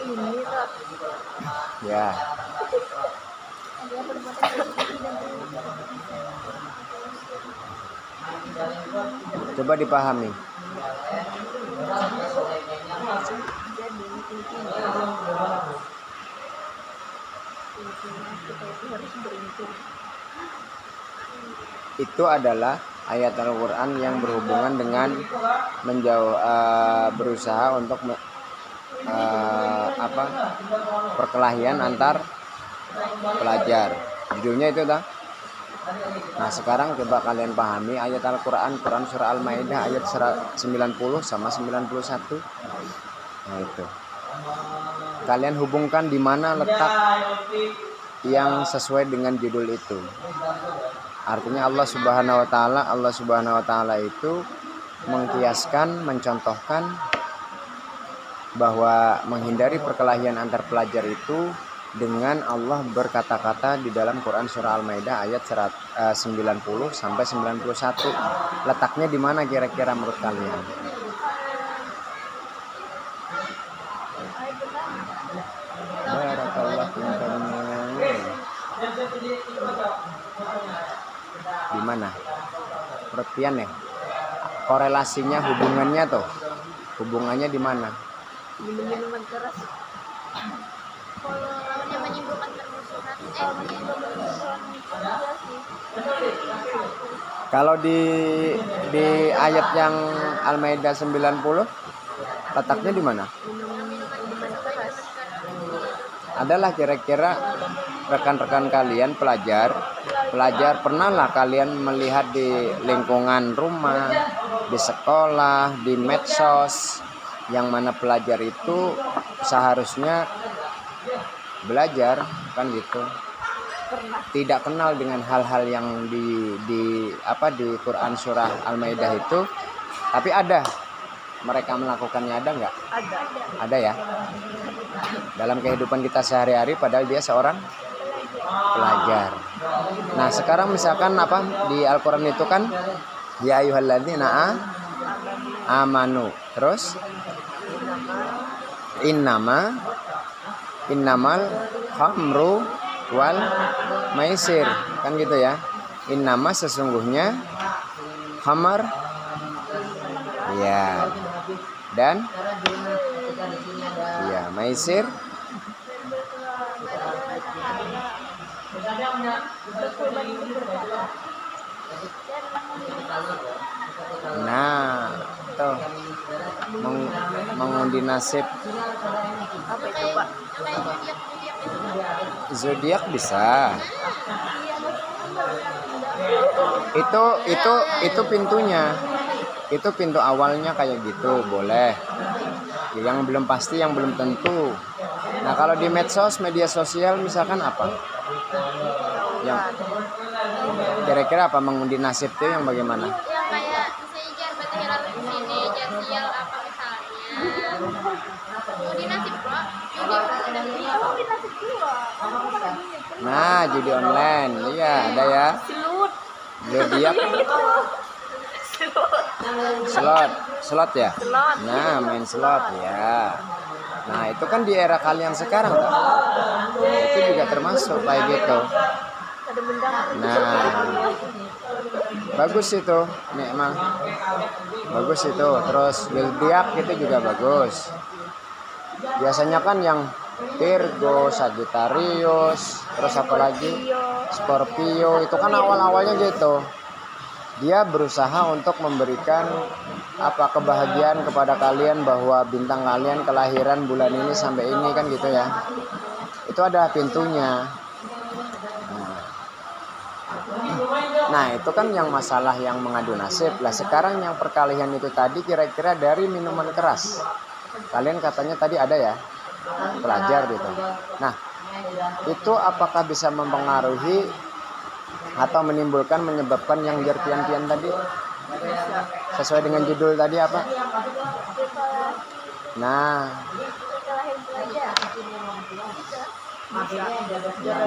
ini Rob. Ya. Adalah perbuatan keji dan Coba dipahami. jadi intinya kita itu harus beruntung. Itu adalah ayat Al-Quran yang berhubungan dengan berusaha untuk perkelahian antar pelajar. Judulnya itu dah. Nah sekarang coba kalian pahami ayat Al-Quran, Quran surah Al-Maidah ayat 90 sama 91. Nah itu. Kalian hubungkan di mana letak yang sesuai dengan judul itu. Artinya Allah Subhanahu wa taala itu mengkiaskan, mencontohkan bahwa menghindari perkelahian antar pelajar itu dengan Allah berkata-kata di dalam Quran surah Al-Maidah ayat 90 sampai 91. Letaknya di mana kira-kira menurut kalian? Barakallah di mana? Perhatian ya. Korelasinya, hubungannya tuh. Hubungannya di mana? Minum-minuman keras. Kalau yang menimbulkan permusuhan, Kalau di ayat yang Al-Maidah 90 letaknya di mana? minuman keras. Adalah kira-kira rekan-rekan kalian pelajar pernahlah kalian melihat di lingkungan rumah, di sekolah, di medsos, yang mana pelajar itu seharusnya belajar kan gitu, tidak kenal dengan hal-hal yang di Quran surah Al-Maidah itu, tapi ada mereka melakukannya, ada nggak? Ada ya, dalam kehidupan kita sehari-hari, padahal dia seorang pelajar. Nah sekarang misalkan di Al-Quran itu kan ya ayyuhalladzina amanu, terus innamal khamru wal maisir, kan gitu ya. Innama sesungguhnya, khamar ya, dan ya maisir nah tuh mengundi nasib. Apa itu Pak? Zodiak bisa. Itu pintunya. Itu pintu awalnya kayak gitu, boleh. Yang belum pasti, yang belum tentu. Nah, kalau di media sosial misalkan apa? Yang kira-kira apa mengundi nasib tuh yang bagaimana? Yang kayak misalnya jar berarti harus di sini, jar sial apa misalnya. Undi nasib bro. Nah, judi online. Iya, ada ya. Zodiak. Slot ya. Nah, main slot ya. Nah, itu kan di era kalian sekarang kan? Itu juga termasuk kayak gitu. Nah, bagus itu, nih emang bagus itu. Terus zodiak itu juga bagus. Biasanya kan yang Virgo, Sagittarius, terus apa lagi? Scorpio, itu kan awal-awalnya gitu. Dia berusaha untuk memberikan kebahagiaan kepada kalian, bahwa bintang kalian kelahiran bulan ini sampai ini kan gitu ya. Itu ada pintunya. Nah, itu kan yang masalah yang mengadu nasib. Lah sekarang yang perkalian itu tadi kira-kira dari minuman keras. Kalian katanya tadi ada ya, pelajar gitu. Nah, itu apakah bisa mempengaruhi atau menyebabkan yang pian-pian tadi? Sesuai dengan judul tadi apa? Nah,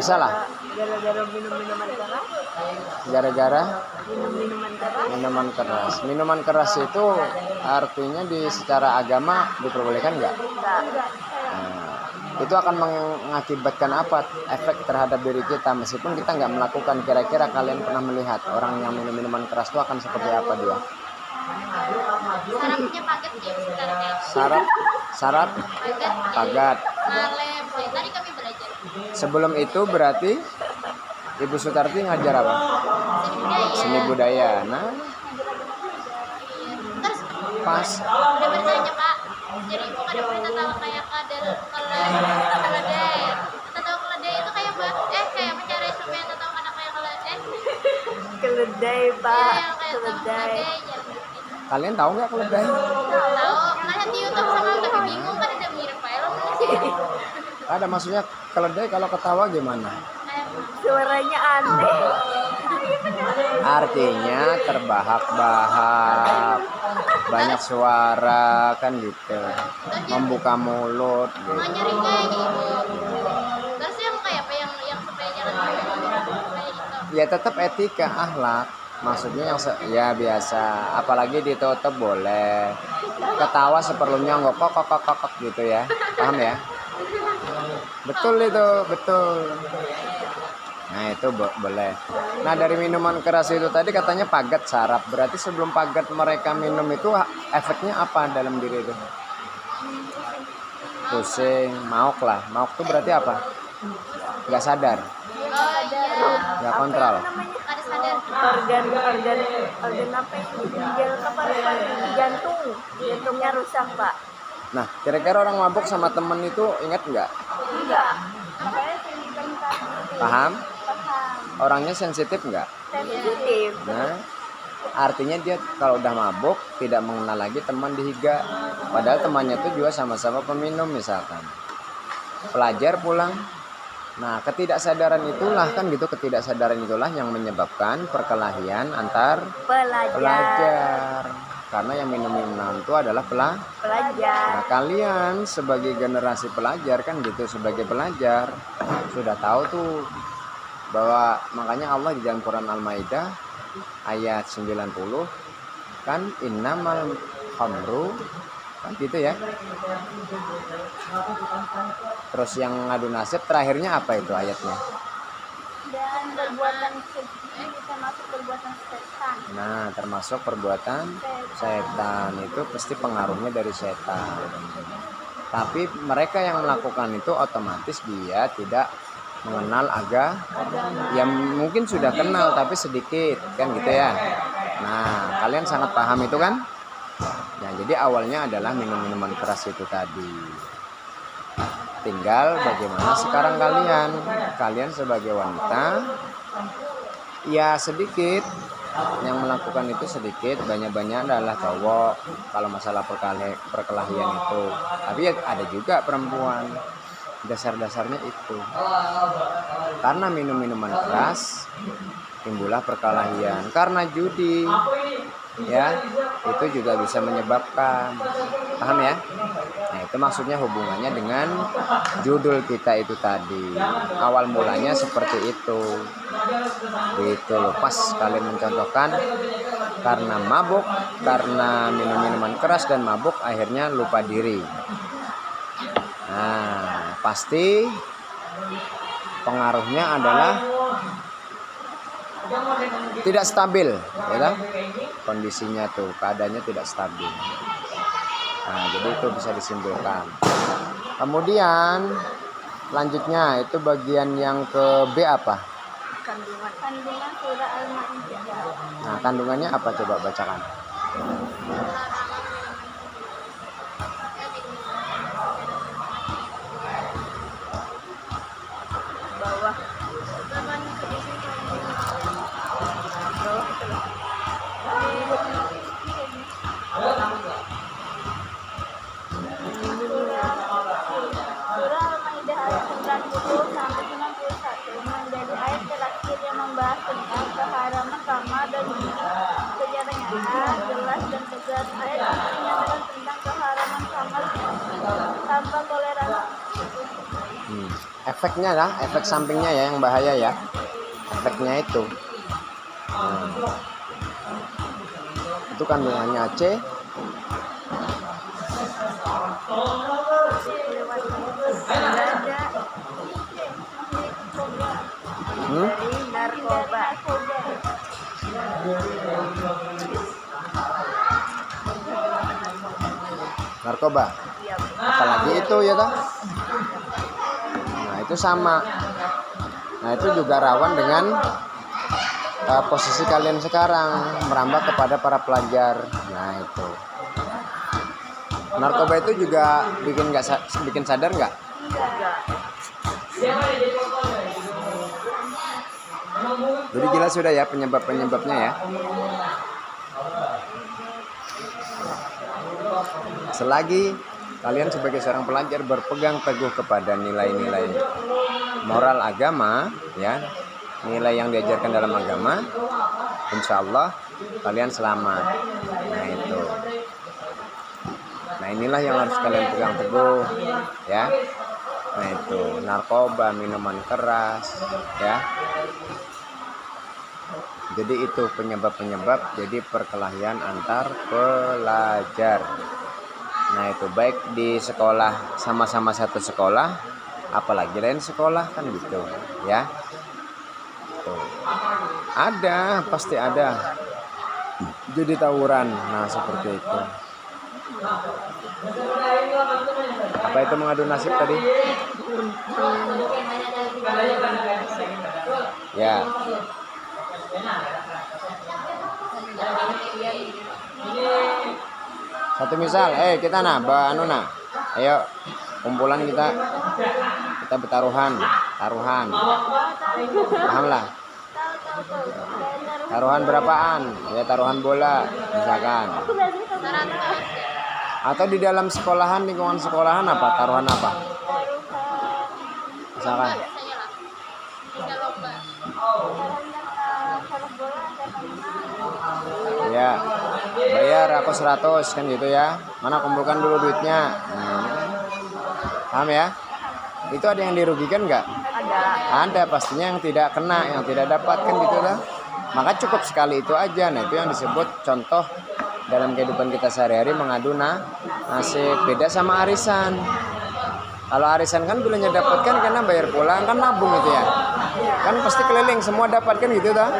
bisa lah. Gara-gara minum-minuman keras. Gara-gara Minuman keras. Minuman keras itu artinya secara agama diperbolehkan nggak? Enggak. Nah, itu akan mengakibatkan apa? Efek terhadap diri kita meskipun kita nggak melakukan. Kira-kira kalian pernah melihat orang yang minum minuman keras itu akan seperti apa dia? Sarafnya paket ya sebenarnya. Saraf pagat. Ngalem. Tadi kami belajar. Sebelum itu berarti Ibu Sutarti ngajar apa? Seni budaya. Seni budaya. Nah, Iya. Terus pas. ada bertanya Pak. Jadi ibu ada berita tahu kayak keledai. Tahu keledai itu kayak kayak mencari semen atau anak kayak keledai. Keledai, Iya Pak. yang kayak tahu Keledai. keledai. Kalian tahu nggak keledai? Tahu, ngeliat di YouTube sama tapi bingung kan ada mirip film sih. Ada maksudnya keledai kalau ketawa gimana? Suaranya aneh. Artinya terbahak-bahak, banyak suara kan gitu, membuka mulut gitu. Mau nyari kayak gitu. Terus yang kayak apa yang supaya jangan kayak gitu. Ya tetap etika akhlak, maksudnya yang ya biasa, apalagi ditutup boleh, ketawa seperlunya nggak kok gitu ya, paham ya? Betul itu, betul. Nah itu boleh. Nah dari minuman keras itu tadi katanya pagat saraf. Berarti sebelum pagat mereka minum itu efeknya apa dalam diri itu? Pusing, maok lah. Maok itu berarti apa? Gak sadar, Oh iya. gak kontrol. Ada sadar. Organ apa ini? Ginjal paru-paru, jantung. Jantungnya rusak, Pak. Nah kira-kira orang mabuk sama temen itu ingat nggak? Enggak. Paham? Orangnya sensitif nggak? Sensitif. Nah, artinya dia kalau udah mabuk tidak mengenal lagi teman dihiga. Padahal temannya itu juga sama-sama peminum misalkan. Pelajar pulang. Nah, ketidaksadaran itulah kan gitu, ketidaksadaran itulah yang menyebabkan perkelahian antar pelajar. Karena yang minum minuman itu adalah Pelajar. Nah, kalian sebagai generasi pelajar kan gitu, sebagai pelajar sudah tahu tuh bahwa makanya Allah di dalam Quran Al-Maidah ayat 90 kan innamal khamru kan gitu ya. Terus yang ngadu nasib terakhirnya apa itu ayatnya? Dan perbuatan bisa masuk perbuatan setan. Nah, termasuk perbuatan setan itu pasti pengaruhnya dari setan. Tapi mereka yang melakukan itu otomatis dia tidak mengenal agama. Ya mungkin sudah kenal tapi sedikit kan gitu ya. Nah, kalian sangat paham itu kan? Nah, jadi awalnya adalah minum-minuman keras itu tadi. Tinggal bagaimana sekarang kalian sebagai wanita ya sedikit yang melakukan itu sedikit, banyak-banyak adalah cowok kalau masalah perkelahian itu. Tapi ya ada juga perempuan. Dasar-dasarnya itu. Karena minum minuman keras timbullah perkelahian. Karena judi ya itu juga bisa menyebabkan, paham ya? Nah itu maksudnya hubungannya dengan judul kita itu tadi, awal mulanya seperti itu gitu loh. Pas kalian mencontohkan karena mabuk, karena minum minuman keras dan mabuk akhirnya lupa diri. Nah pasti pengaruhnya adalah tidak stabil ya, kondisinya tuh keadaannya tidak stabil. Nah jadi itu bisa disimpulkan. Kemudian lanjutnya itu bagian yang ke B apa? Kandungan surah Al-Maidah. Nah kandungannya apa coba bacakan? Bawah. Surah Al-Maidah ayat 90 sampai 91 menjadi ayat terakhir yang membahas tentang keharaman kamar dan sejarahnya jelas dan tegas. Ayat ini menyatakan tentang keharaman kamar tanpa toleransi. Efeknya lah, efek sampingnya ya yang bahaya ya. Efeknya itu. Itu kandungannya C. Dan Dari narkoba. Narkoba. Iya, Bu. Apalagi itu ya kan? Nah itu sama. Nah itu juga rawan dengan posisi kalian sekarang merambah kepada para pelajar. Nah itu. Narkoba itu juga bikin sadar nggak? Enggak. Jadi jelas sudah ya penyebabnya ya. Selagi kalian sebagai seorang pelajar berpegang teguh kepada nilai-nilai moral agama, ya, nilai yang diajarkan dalam agama, insya Allah kalian selamat. Nah itu. Nah inilah yang harus kalian pegang teguh, ya. Nah itu narkoba, minuman keras, ya. Jadi itu penyebab jadi perkelahian antar pelajar. Nah itu baik di sekolah, sama-sama satu sekolah, apalagi lain sekolah kan gitu ya. Tuh. Ada, pasti ada. Jadi tawuran. Nah seperti itu. Apa itu mengadu nasib tadi? Ya. Satu misal, kita anu ayo kumpulan kita bertaruhan, paham lah. Taruhan berapaan? Ya taruhan bola, misalkan. Atau di dalam sekolahan, lingkungan sekolahan apa? Taruhan apa? Misalkan. Ya, bayar aku 100 kan gitu ya. Mana kumpulkan dulu duitnya. Paham ya? Itu ada yang dirugikan nggak? Ada pastinya yang tidak kena, yang tidak dapat kan gitu lah. Maka cukup sekali itu aja. Nah itu yang disebut contoh dalam kehidupan kita sehari-hari mengadu nasib. Beda sama arisan. Kalau arisan kan bilangnya dapatkan karena bayar pulang kan nabung itu ya. Kan pasti keliling semua dapatkan gitu dah.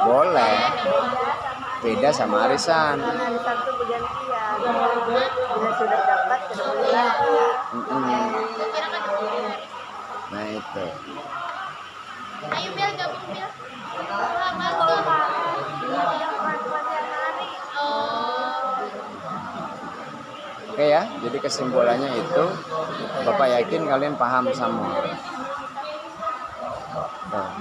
Boleh. Beda sama arisan. Arisan itu bergantian. Bila sudah dapat kembali lagi. Nah itu. Ayo Bel gabung Bel. Oke ya, jadi kesimpulannya itu Bapak yakin kalian paham semua. Nah.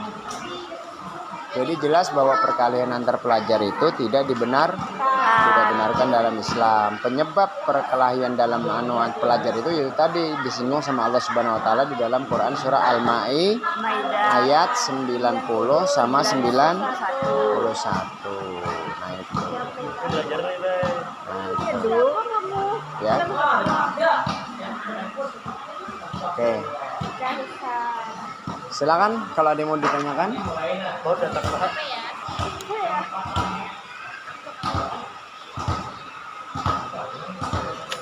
Jadi jelas bahwa perkelahian antar pelajar itu tidak dibenarkan dalam Islam. Penyebab perkelahian dalam anuan pelajar itu yaitu tadi disinggung sama Allah Subhanahu wa taala di dalam Quran surah Al-Maidah ayat 90 sama 91. Nah itu. Ya. Oke. Silakan kalau ada yang mau ditanyakan.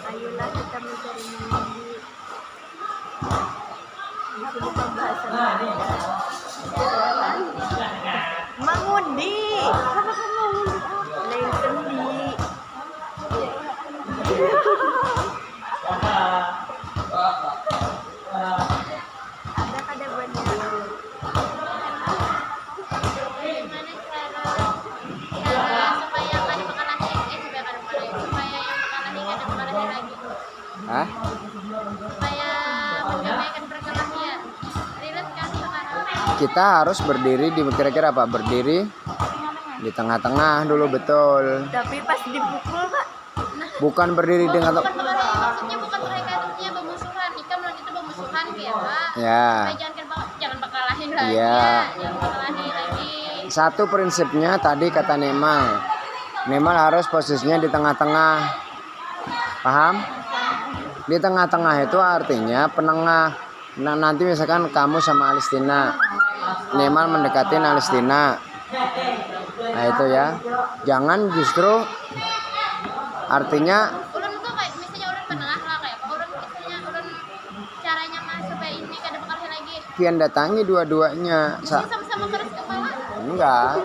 Ayolah kita mencari mengundi. Di sini pembahasan mengundi. Lain sendi. Ada kada banyak. Hah? Supaya mendamaikan perkelahian. Relate kan sekarang? Kita harus berdiri di kira-kira apa? Berdiri di tengah-tengah dulu betul. Tapi pas dipukul, Pak. Bukan berdiri dengan Maksudnya bukan mereka itu punya bermusuhan. Nikah bilang itu bermusuhan ya Pak. ya. Supaya jangan berkelahin lagi Iya. ya. Jangan berkelahin lagi. Satu prinsipnya tadi kata Nemal harus posisinya di tengah-tengah. Paham? Di tengah-tengah itu artinya penengah. Nah, nanti misalkan kamu sama Alistina, Nemal mendekati Alistina. Nah itu ya. Jangan justru artinya Ulun tuh kayak misalnya ulun penengah lah kayak Pak. Ulun misalnya ulun caranya mas supaya ini kada berkelahi lagi. pian datangi dua-duanya. Ini sama-sama keras kepala. Enggak,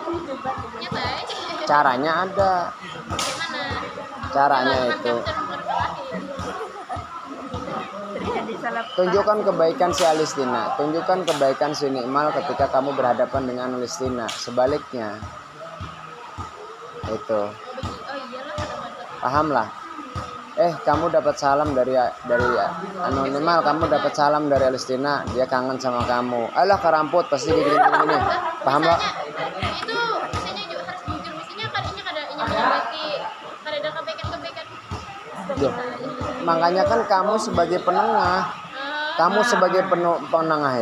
Nyata ya. caranya ada. Gimana? Caranya Kalau itu bisa memperkelahi. Terjadi salah tunjukkan kebaikan si Alistina, tunjukkan kebaikan si Nikmal ketika kamu berhadapan dengan Alistina. Sebaliknya itu, Oh iyalah ada mata. pahamlah. Kamu dapat salam dari Nikmal, kamu dapat salam dari Alistina, dia kangen sama kamu. Alah keramput pasti gini. Paham lah? Itu misalnya juga harus jujur. Misalnya kalinya kada ingin menyambati kada ada kebaikan-kebaikan. Duh, makanya kan kamu sebagai penengah,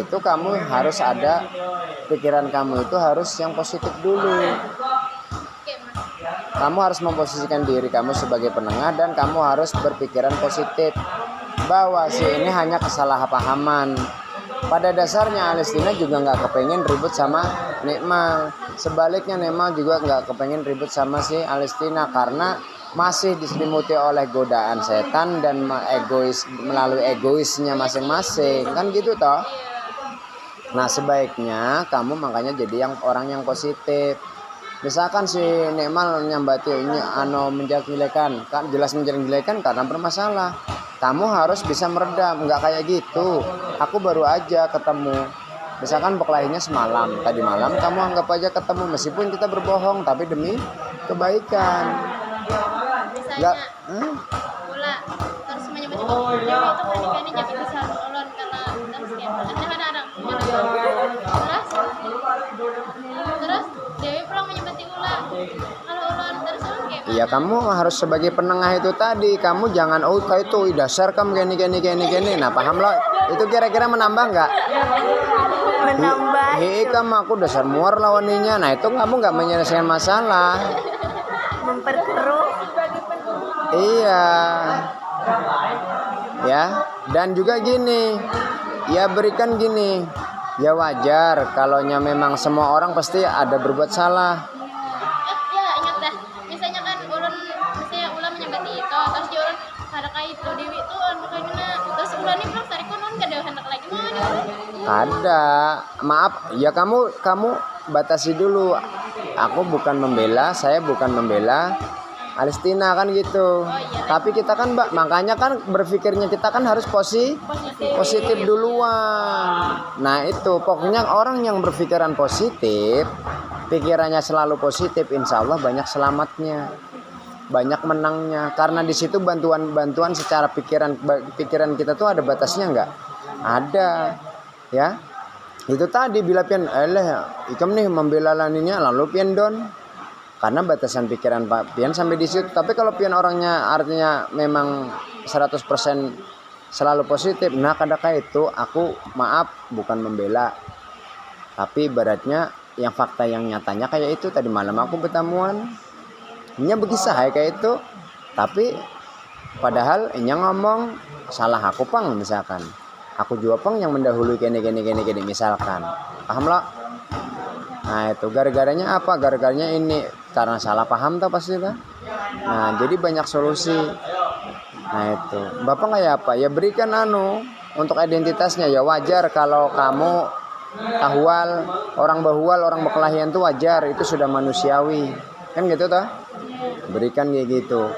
itu kamu harus ada pikiran kamu itu harus yang positif dulu. Oke mas. Kamu harus memposisikan diri kamu sebagai penengah dan kamu harus berpikiran positif bahwa si ini hanya kesalahpahaman. Pada dasarnya Alistina juga nggak kepengen ribut sama Nikmal. Sebaliknya Nikmal juga nggak kepengen ribut sama si Alistina karena masih diselimuti oleh godaan setan dan melalui egoisnya masing-masing, kan gitu toh. Nah sebaiknya kamu makanya jadi orang yang positif. Misalkan si Nikmal nyambati menjelek-jelekan, kan jelas menjelek-jelekan karena bermasalah. Kamu harus bisa meredam, nggak kayak gitu. Aku baru aja ketemu. Misalkan berkelahinya semalam, tadi malam kamu anggap aja ketemu meskipun kita berbohong tapi demi kebaikan. Misalnya bola terus menyebut Dewi itu kan ini jadi bisa ulon karena terus kayak ada terus Dewi pulang menyebut ulang kalau ulon terus kayak Iya kamu harus sebagai penengah itu tadi. Kamu jangan kayak itu dasar kamu gini. Nah paham lo? Itu kira-kira menambah nggak? menambah Kamu aku dasar muar lawaninya. Nah itu kamu nggak menyelesaikan masalah. memperkeruh. Iya. Ya. Dan juga gini. Ya berikan gini. Ya wajar. Kalaunya memang semua orang pasti ada berbuat salah. ya ingat dah misalnya kan ulan menyebati itu terus dia ulon ada kayak itu Dewi itu makanya terus ulan ini belum tarik konon kada hendak lagi mau nih Ada. Maaf. Ya kamu batasi dulu. Aku bukan membela, saya bukan membela Alistina kan gitu. Tapi kita kan makanya kan berpikirnya kita kan harus positif duluan. Nah itu pokoknya orang yang berpikiran positif, pikirannya selalu positif, insya Allah banyak selamatnya, banyak menangnya. Karena di situ bantuan secara pikiran kita tuh ada batasnya nggak? Ada, ya. Itu tadi bila pian ikam nih membela laninya lalu pian don. Karena batasan pikiran Pak pian sampai di situ. Tapi kalau pian orangnya artinya memang 100% selalu positif. Nah kadang itu aku maaf bukan membela. Tapi ibaratnya yang fakta yang nyatanya kayak itu tadi malam aku bertemuan. Nya begisah kayak itu. Tapi padahal nya ngomong salah aku pang misalkan. Aku juga pang yang mendahului gini misalkan. Paham lo? Nah itu gara-garanya apa? Gara-garanya ini karena salah paham tuh pasti tuh. Nah jadi banyak solusi. Nah itu Bapak kayak apa? Ya berikan untuk identitasnya. Ya wajar kalau kamu orang bahual, orang berkelahian tuh wajar. Itu sudah manusiawi. Kan gitu toh? Berikan kayak gitu.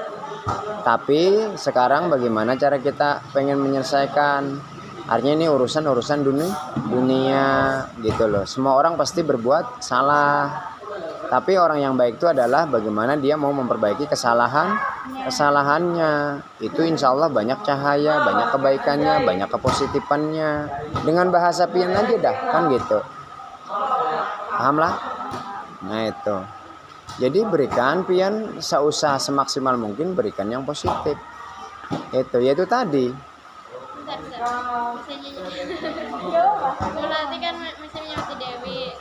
Tapi sekarang bagaimana cara kita pengen menyelesaikan? Artinya ini urusan dunia gitu loh. Semua orang pasti berbuat salah. Tapi orang yang baik itu adalah bagaimana dia mau memperbaiki kesalahannya. Itu insya Allah banyak cahaya, banyak kebaikannya, banyak kepositifannya. Dengan bahasa pian aja dah kan gitu. Paham lah? Nah itu. Jadi berikan pian seusaha semaksimal mungkin berikan yang positif. Itu yaitu tadi. Nanti kan misalnya mati Dewi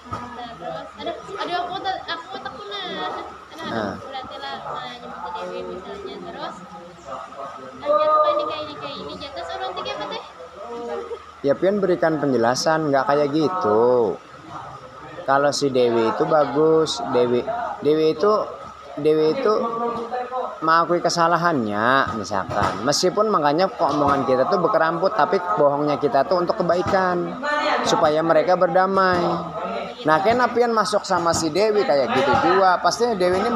terus ada aku takut berarti lah nyemati Dewi misalnya terus kayak ini jatuh suruh nanti kayak apa teh Ya pian berikan penjelasan nggak kayak gitu. Kalau si Dewi itu bagus, Dewi itu mengakui kesalahannya misalkan. Meskipun makanya omongan kita tuh berkerambut, tapi bohongnya kita tuh untuk kebaikan supaya mereka berdamai. Nah, kenapian masuk sama si Dewi kayak gitu juga. Pastinya Dewi ini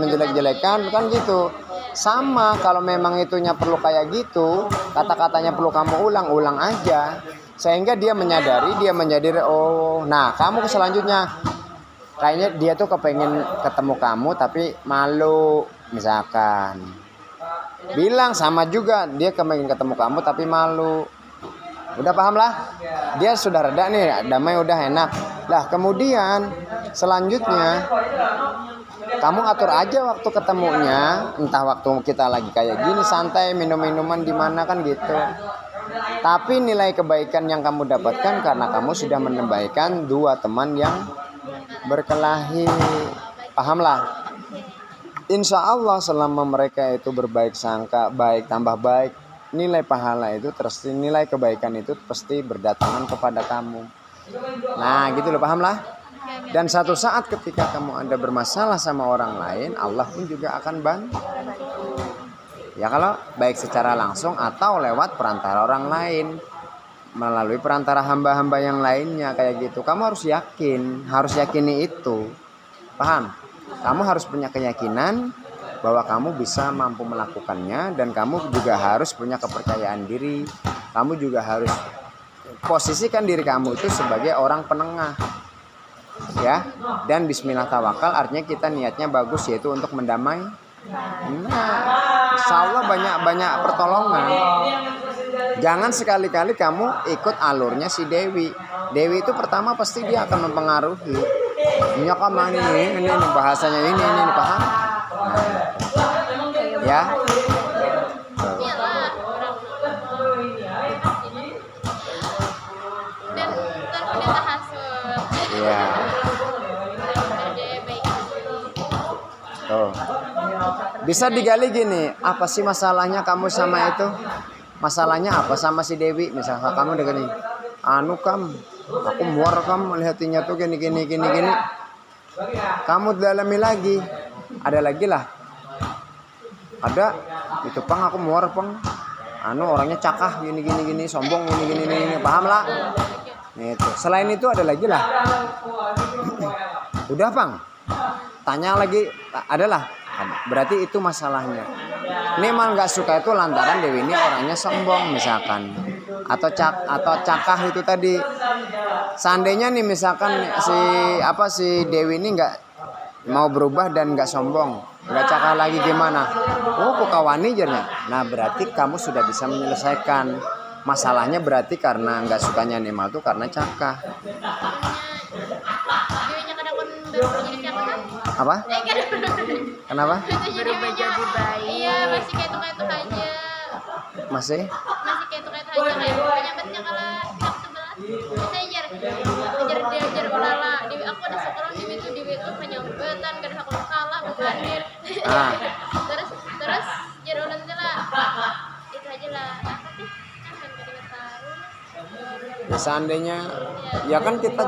menjelek-jelekan kan gitu. Sama kalau memang itunya perlu kayak gitu, kata-katanya perlu kamu ulang aja. Sehingga dia menyadari, oh, nah kamu selanjutnya kayaknya dia tuh kepengen ketemu kamu tapi malu misalkan. Bilang sama juga, dia kepengen ketemu kamu tapi malu. Udah paham lah? Dia sudah reda nih, damai udah enak. Lah kemudian selanjutnya kamu atur aja waktu ketemunya, entah waktu kita lagi kayak gini santai minum-minuman di mana kan gitu. Tapi nilai kebaikan yang kamu dapatkan karena kamu sudah menambahkan dua teman yang berkelahi. Pahamlah? Insya Allah selama mereka itu berbaik sangka, baik tambah baik, nilai pahala itu terus, nilai kebaikan itu pasti berdatangan kepada kamu. Nah gitu loh, pahamlah? Dan satu saat ketika kamu ada bermasalah sama orang lain, Allah pun juga akan bantu. Ya kalau baik secara langsung atau lewat perantara orang lain, melalui perantara hamba-hamba yang lainnya kayak gitu. Kamu harus yakini itu. Paham? Kamu harus punya keyakinan bahwa kamu bisa mampu melakukannya, dan kamu juga harus punya kepercayaan diri. Kamu juga harus posisikan diri kamu itu sebagai orang penengah. Ya, dan bismillah tawakal artinya kita niatnya bagus, yaitu untuk mendamai. Nah, insya Allah banyak pertolongan. Jangan sekali-kali kamu ikut alurnya si Dewi. Dewi itu pertama pasti dia akan mempengaruhi. Ini kamu ini bahasanya ini paham? Ya. Iya. Tuh. Bisa digali gini, apa sih masalahnya kamu sama itu? Masalahnya apa sama si Dewi? Misalnya kamu dengan ini, aku muar melihatinya tuh gini. Kamu dalami lagi, ada lagi lah. Ada itu pang aku muar pang. Orangnya cakah gini, sombong gini, paham lah? Itu. Selain itu ada lagi lah. Udah pang, tanya lagi, adalah. Berarti itu masalahnya. Ini emang nggak suka itu lantaran Dewi ini orangnya sombong misalkan, atau cakah itu tadi. Seandainya nih misalkan si Dewi ini nggak mau berubah dan nggak sombong, nggak cakah lagi gimana? Oh, kok kawani jarnya. Nah berarti kamu sudah bisa menyelesaikan masalahnya. Berarti karena nggak sukanya Nimal tuh karena cakah. Apa? Kenapa? Berubah jadi baik. Iya, masih kayak itu aja. Masih Kayak itu aja, kayak penyambatnya kalah jam 11. Saya diajar olala. Aku ada sekolah di itu penyambatan karena aku kalah hadir. Terus jar ulang lah. Itu aja lah. Tapi kan kita tahu. Ya, seandainya ya kan kita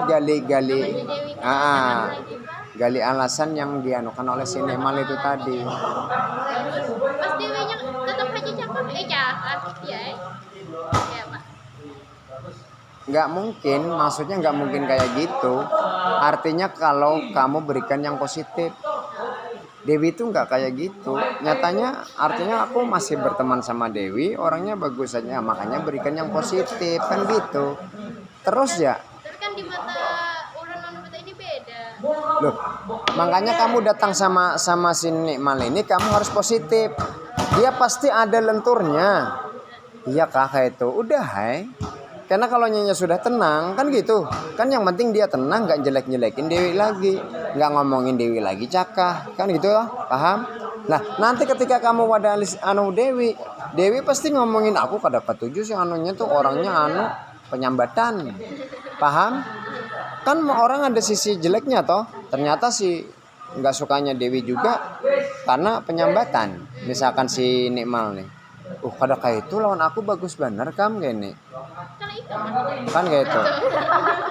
gali alasan yang dianukan oleh si Nimal itu tadi. Pas Dewinya tetap aja cakap ya Pak. Nggak mungkin, maksudnya nggak mungkin kayak gitu. Artinya kalau kamu berikan yang positif. Dewi itu nggak kayak gitu. Nyatanya artinya aku masih berteman sama Dewi, orangnya bagus saja, makanya berikan yang positif kan gitu. Terus ya. Tapi kan di mata ulun manusia ini beda. Loh, makanya kamu datang sama si Nikmal ini kamu harus positif. Dia pasti ada lenturnya. Iya kakak itu. Udah hai. Karena kalau nyonya sudah tenang kan gitu. Kan yang penting dia tenang, nggak jelek-jelekin Dewi lagi, nggak ngomongin Dewi lagi cakah, kan gitu loh, paham? Nah nanti ketika kamu wadalis Dewi pasti ngomongin aku kada ketujuh sih anunya tuh orangnya penyambatan, paham? Kan orang ada sisi jeleknya toh. Ternyata si nggak sukanya Dewi juga karena penyambatan. Misalkan si Nikmal nih, kada kayak itu lawan aku bagus bener gini. Kan gitu.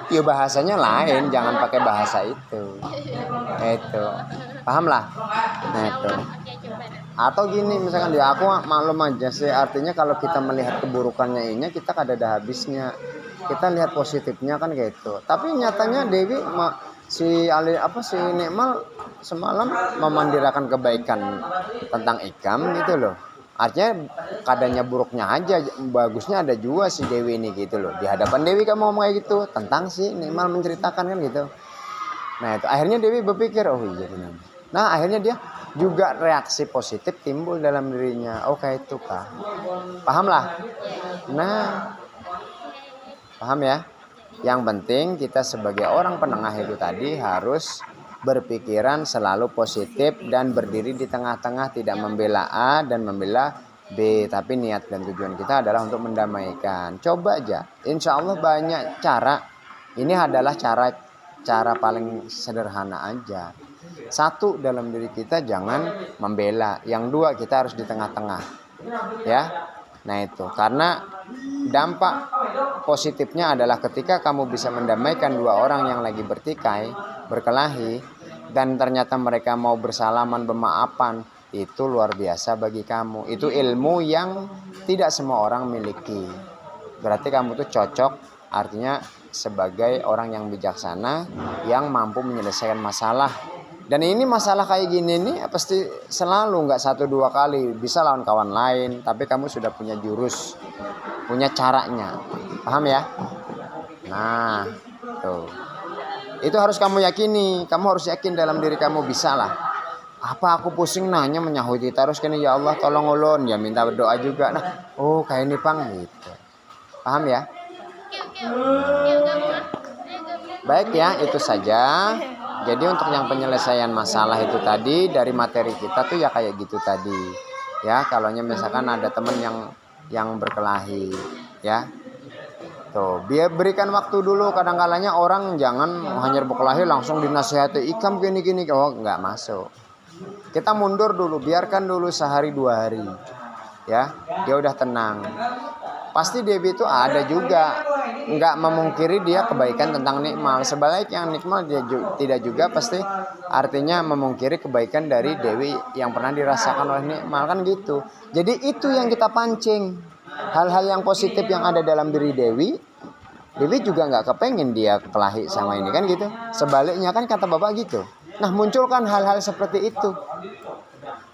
Ya bahasanya lain, jangan pakai bahasa itu. Itu. Paham lah? Nah itu. Atau gini misalkan dia aku maklum aja sih, artinya kalau kita melihat keburukannya ini kita kada ada habisnya, kita lihat positifnya kan gitu. Tapi nyatanya Dewi si Ali apa si Nikmal semalam memandirakan kebaikan tentang Ikam gitu loh. Artinya kadanya buruknya aja, bagusnya ada juga si Dewi ini gitu loh. Di hadapan Dewi kamu ngomong kayak gitu tentang si Nikmal menceritakan kan gitu. Nah itu akhirnya Dewi berpikir oh iya benar. Nah akhirnya dia juga reaksi positif timbul dalam dirinya. Oh kayak itu kah? Paham lah. Nah paham ya. Yang penting kita sebagai orang penengah itu tadi harus berpikiran selalu positif dan berdiri di tengah-tengah, tidak membela A dan membela B, tapi niat dan tujuan kita adalah untuk mendamaikan. Coba aja, insya Allah banyak cara. Ini adalah cara paling sederhana aja. Satu, dalam diri kita jangan membela. Yang dua, kita harus di tengah-tengah. Ya. Nah itu, karena dampak positifnya adalah ketika kamu bisa mendamaikan dua orang yang lagi bertikai, berkelahi, dan ternyata mereka mau bersalaman, bermaafan, itu luar biasa bagi kamu. Itu ilmu yang tidak semua orang miliki. Berarti kamu tuh cocok, artinya sebagai orang yang bijaksana, yang mampu menyelesaikan masalah. Dan ini masalah kayak gini nih pasti selalu, nggak 1-2 kali, bisa lawan kawan lain, tapi kamu sudah punya jurus, punya caranya, paham ya? Nah, tuh, itu harus kamu yakini, kamu harus yakin dalam diri kamu bisa lah. Apa aku pusing nanya menyahuti terus kan ya Allah tolong ulun, ya minta berdoa juga. Nah, oh kayak ini pang gitu, paham ya? Baik ya, itu saja. Jadi untuk yang penyelesaian masalah itu tadi dari materi kita tuh ya kayak gitu tadi. Ya, kalau misalkan ada teman yang berkelahi, ya. Tuh, biar berikan waktu dulu. Kadang-kalanya orang jangan hanya berkelahi langsung dinasihati Ikam gini-gini. Oh, nggak masuk. Kita mundur dulu, biarkan dulu sehari 2 hari. Ya, dia udah tenang. Pasti Dewi itu ada juga, nggak memungkiri dia kebaikan tentang Nikmal. Sebaliknya Nikmal dia tidak juga pasti artinya memungkiri kebaikan dari Dewi yang pernah dirasakan oleh Nikmal kan gitu. Jadi itu yang kita pancing, hal-hal yang positif yang ada dalam diri Dewi. Dewi juga nggak kepengen dia kelahi sama ini kan gitu. Sebaliknya kan kata Bapak gitu. Nah munculkan hal-hal seperti itu.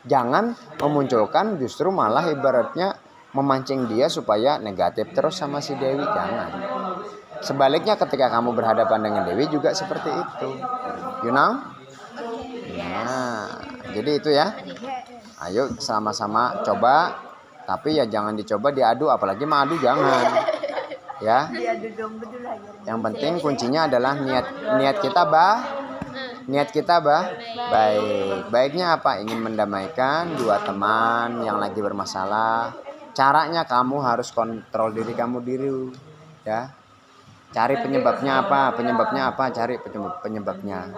Jangan memunculkan justru malah ibaratnya memancing dia supaya negatif terus sama si Dewi, jangan. Sebaliknya ketika kamu berhadapan dengan Dewi juga seperti itu. You know? Nah, jadi itu ya. Ayo sama-sama coba, tapi ya jangan dicoba diadu, apalagi madu jangan. Ya. Yang penting kuncinya adalah niat kita baik. Baiknya apa? Ingin mendamaikan dua teman yang lagi bermasalah. Caranya kamu harus kontrol diri kamu ya. Cari penyebabnya apa? Cari penyebabnya.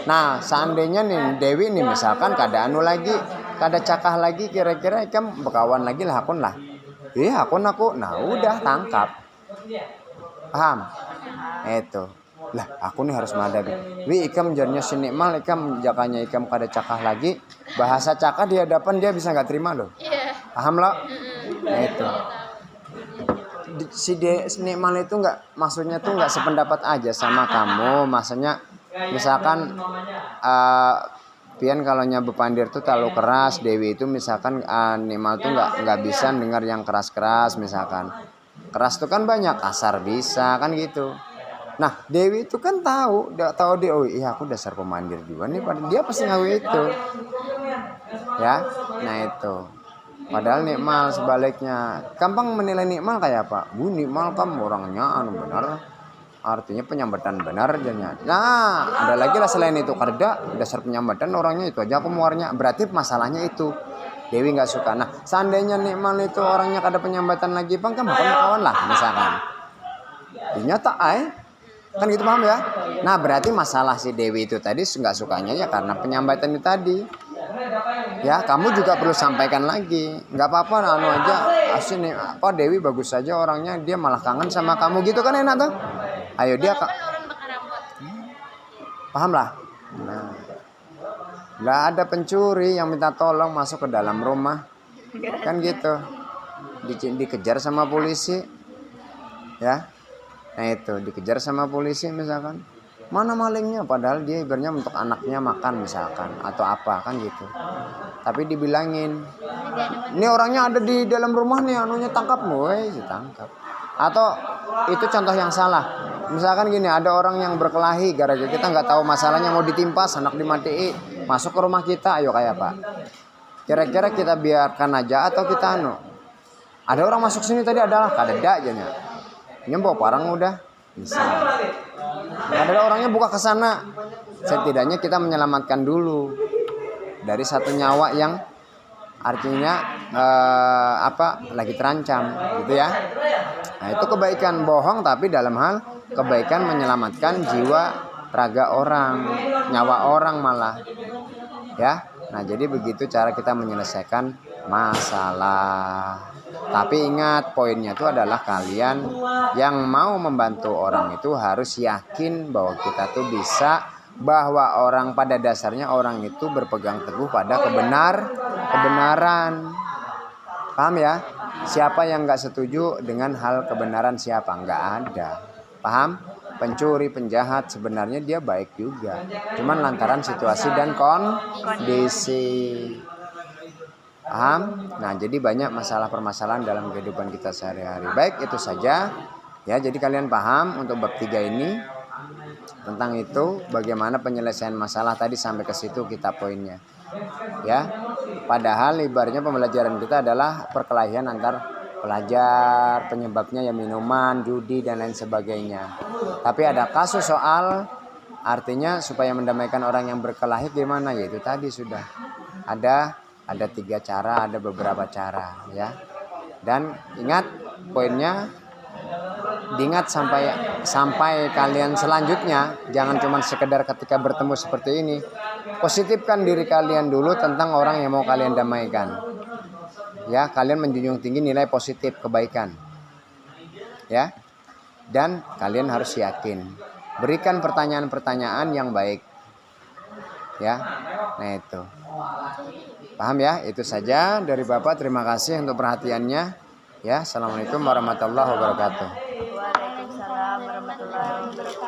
Nah, seandainya nih Dewi nih misalkan kada cakah lagi, kira-kira Ikam berkawan lagi lah akun lah. Akun aku. Nah, udah tangkap. Paham? Itu. Lah, aku nih harus menghadapi. Ikam jadinya si Nikmal, Ikam jakanya Ikam kada cakah lagi. Bahasa cakah di hadapan dia bisa nggak terima loh. Paham lo? Nah itu. Si Nikmal itu nggak, maksudnya tuh nggak sependapat aja sama kamu. Maksudnya misalkan pian kalau nyabu pandir tuh terlalu keras, Dewi itu misalkan Nikmal tuh nggak bisa dengar yang keras-keras misalkan. Keras tuh kan banyak, kasar bisa kan gitu. Nah Dewi itu kan tahu dia, oh iya aku dasar pemandir juga nih, dia pasti ngaku itu. Ya, nah itu. Padahal Nikmal sebaliknya, gampang menilai Nikmal kayak apa? Nikmal kamu orangnya benar, artinya penyambatan benar jadinya. Nah, ada lagi lah selain itu, karena dasar penyambatan orangnya itu aja aku muarnya. Berarti masalahnya itu Dewi nggak suka. Nah, seandainya Nikmal itu orangnya kada penyambatan lagi, bang kan kawan lah misalkan. Nyata kan gitu, paham ya? Nah, berarti masalah si Dewi itu tadi nggak sukanya ya karena penyambatan itu tadi. Ya, kamu juga perlu sampaikan lagi. Nggak apa-apa, aja. Asli nih, Dewi bagus saja orangnya, dia malah kangen sama kamu gitu kan enak tuh. Ayo dia paham lah. Nah, Nggak ada pencuri yang minta tolong masuk ke dalam rumah. Kan gitu. Dikejar sama polisi. Ya. Nah itu, dikejar sama polisi misalkan. Mana malingnya? Padahal dia ibaratnya untuk anaknya makan misalkan. Atau apa, kan gitu. Tapi dibilangin, ini orangnya ada di dalam rumah nih, anunya tangkap, woi, ditangkap. Atau itu contoh yang salah. Misalkan gini, ada orang yang berkelahi gara-gara kita nggak tahu masalahnya, mau ditimpas, anak dimatiin, masuk ke rumah kita, ayo kayak apa? Kira-kira kita biarkan aja atau kita anu? Ada orang masuk sini tadi adalah kadeda aja nya. Nyembo parang udah bisa. Ada orangnya buka ke sana. Setidaknya kita menyelamatkan dulu dari satu nyawa yang artinya lagi terancam gitu ya. Nah, itu kebaikan. Bohong tapi dalam hal kebaikan menyelamatkan jiwa raga orang, nyawa orang malah. Ya. Nah, jadi begitu cara kita menyelesaikan masalah. Tapi ingat, poinnya itu adalah kalian yang mau membantu orang itu harus yakin bahwa kita tuh bisa, bahwa orang pada dasarnya orang itu berpegang teguh pada kebenaran. Paham ya? Siapa yang nggak setuju dengan hal kebenaran siapa? Nggak ada. Paham? Pencuri, penjahat sebenarnya dia baik juga. Cuman lantaran situasi dan kondisi. Paham? Nah, jadi banyak masalah permasalahan dalam kehidupan kita sehari-hari. Baik, itu saja. Ya, jadi kalian paham untuk bab 3 ini tentang itu, bagaimana penyelesaian masalah tadi sampai ke situ kita poinnya. Ya. Padahal ibaratnya pembelajaran kita adalah perkelahian antar pelajar, penyebabnya ya minuman, judi dan lain sebagainya. Tapi ada kasus soal artinya supaya mendamaikan orang yang berkelahi gimana, yaitu tadi sudah ada 3 cara, ada beberapa cara ya. Dan ingat poinnya, diingat sampai kalian selanjutnya, jangan cuma sekedar ketika bertemu seperti ini. Positifkan diri kalian dulu tentang orang yang mau kalian damaikan. Ya, kalian menjunjung tinggi nilai positif kebaikan. Ya. Dan kalian harus yakin. Berikan pertanyaan-pertanyaan yang baik. Ya. Nah, itu. Paham ya? Itu saja dari Bapak. Terima kasih untuk perhatiannya. Ya, assalamualaikum warahmatullahi wabarakatuh. Waalaikumsalam warahmatullahi wabarakatuh.